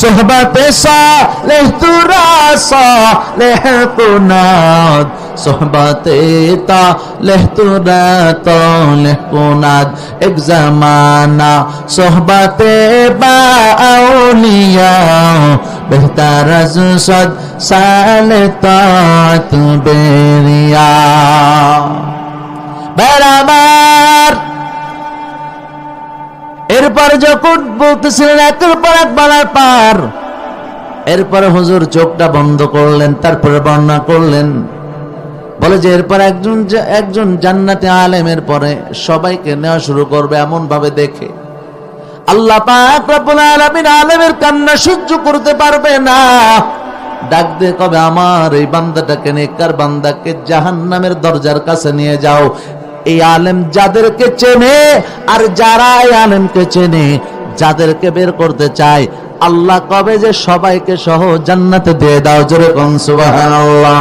সোহবতে সালেহ তুরা সালেহ কুনাদ সোহবতে তালেহ তুরা তালেহ কুনাদ এক জামানা সোহবতে বা আউলিয়া বেহতার আজ সদ সালে তাত বেরিয়া। বেরাবার এরপর যখন বলতেছিলেন একের পর এক বলার পার, এরপরে হুজুর চোখটা বন্ধ করলেন, তারপরে বর্ণনা করলেন, বলে যে এরপর একজন জান্নাতে আলেমের পরে সবাইকে নেওয়া শুরু করবে এমন ভাবে দেখে আল্লাহ পাক রব্বুল আলামিন আলেমের কান্না সহ্য করতে পারবে না, ডাক দিয়ে কবে আমার এই বান্দাটাকে, নেককার বান্দাকে জাহান্নামের দরজার কাছে নিয়ে যাও। এই আলেম যাদেরকে চেনে আর যারা এই আলেমকে চেনে, যাদেরকে বের করতে চায়, আল্লাহ কবে যে সবাইকে সহ জান্নাতে দিয়ে দাও। জোরে কোন সুবহানাল্লাহ।